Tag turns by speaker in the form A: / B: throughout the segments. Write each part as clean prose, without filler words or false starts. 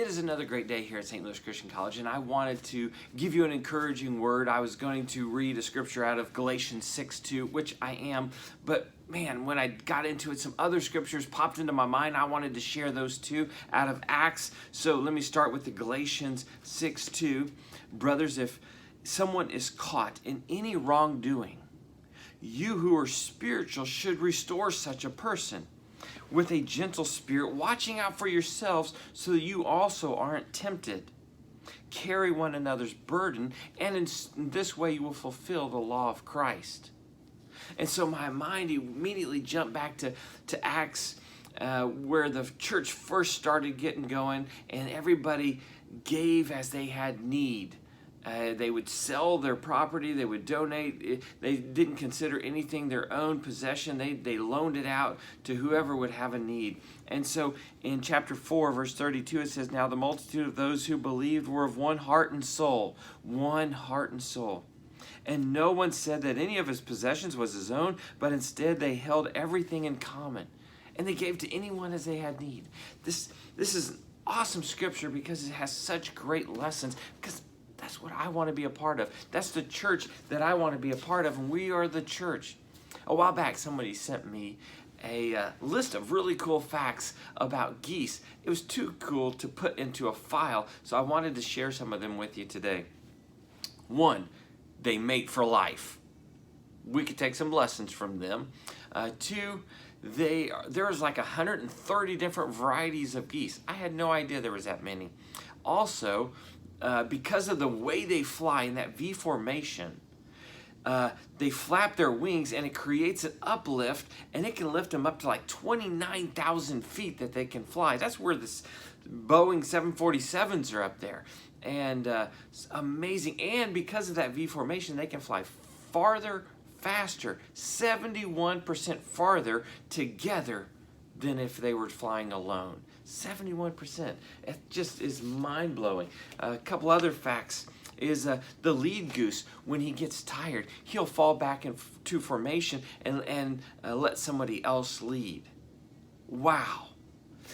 A: It is another great day here at St. Louis Christian College, and I wanted to give you an encouraging word. I was going to read a scripture out of Galatians 6:2, which I am, but man, when I got into it, some other scriptures popped into my mind. I wanted to share those too out of Acts. So let me start with the Galatians 6:2. Brothers, if someone is caught in any wrongdoing, you who are spiritual should restore such a person with a gentle spirit, watching out for yourselves so that you also aren't tempted. Carry one another's burden, and in this way you will fulfill the law of Christ. And so my mind immediately jumped back to Acts, where the church first started getting going, and everybody gave as they had need. They would sell their property, they would donate. They didn't consider anything their own possession. They loaned it out to whoever would have a need. And so in chapter 4, verse 32, it says, "Now the multitude of those who believed were of one heart and soul." One heart and soul. "And no one said that any of his possessions was his own, but instead they held everything in common. And they gave to anyone as they had need." This is an awesome scripture because it has such great lessons, because that's what I want to be a part of. That's the church that I want to be a part of, and we are the church. A while back, somebody sent me a list of really cool facts about geese. It was too cool to put into a file, so I wanted to share some of them with you today. 1, they mate for life. We could take some lessons from them. 2, there's like 130 different varieties of geese. I had no idea there was that many. Also, because of the way they fly in that V formation, they flap their wings and it creates an uplift, and it can lift them up to like 29,000 feet that they can fly. That's where the Boeing 747s are up there. And it's amazing. And because of that V formation, they can fly farther, faster, 71% farther together than if they were flying alone. 71%. It just is mind-blowing. A couple other facts is the lead goose, when he gets tired, he'll fall back into formation and let somebody else lead. Wow.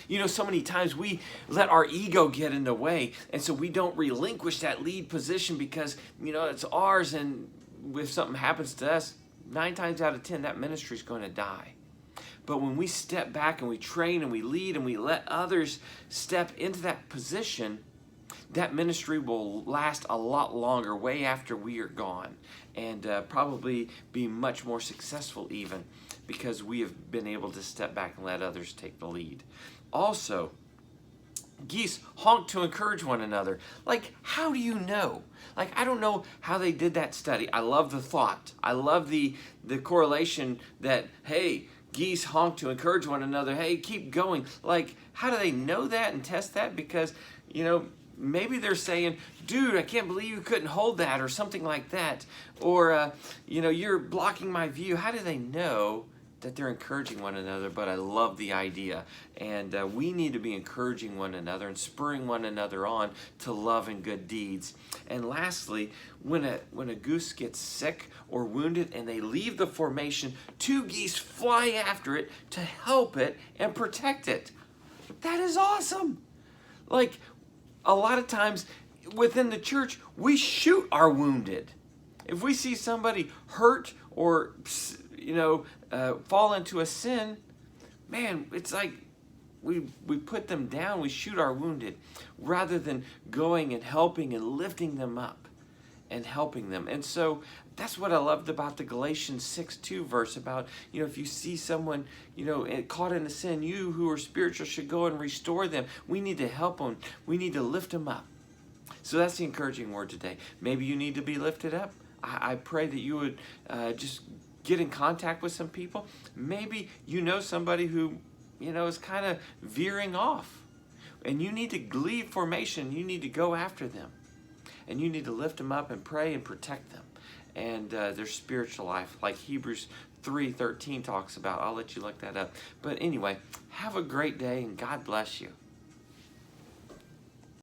A: You know, so many times we let our ego get in the way, and so we don't relinquish that lead position because, you know, it's ours, and if something happens to us, 9 times out of 10, that ministry is going to die. But when we step back and we train and we lead and we let others step into that position, that ministry will last a lot longer, way after we are gone, and probably be much more successful even, because we have been able to step back and let others take the lead. Also, geese honk to encourage one another. Like, how do you know? Like, I don't know how they did that study. I love the thought. I love the correlation that, hey, geese honk to encourage one another. Hey, keep going. Like, how do they know that and test that? Because, you know, maybe they're saying, dude, I can't believe you couldn't hold that, or something like that. Or, you know, you're blocking my view. How do they know that they're encouraging one another? But I love the idea. And we need to be encouraging one another and spurring one another on to love and good deeds. And lastly, when a goose gets sick or wounded and they leave the formation, 2 geese fly after it to help it and protect it. That is awesome. Like, a lot of times within the church, we shoot our wounded. If we see somebody hurt or, you know, fall into a sin, man, it's like we put them down, we shoot our wounded, rather than going and helping and lifting them up and helping them. And so that's what I loved about the Galatians 6:2 verse about, you know, if you see someone, you know, caught in a sin, you who are spiritual should go and restore them. We need to help them. We need to lift them up. So that's the encouraging word today. Maybe you need to be lifted up. I pray that you would just get in contact with some people. Maybe you know somebody who, you know, is kind of veering off, and you need to leave formation. You need to go after them, and you need to lift them up and pray and protect them and their spiritual life, like Hebrews 3:13 talks about. I'll let you look that up. But anyway, have a great day, and God bless you.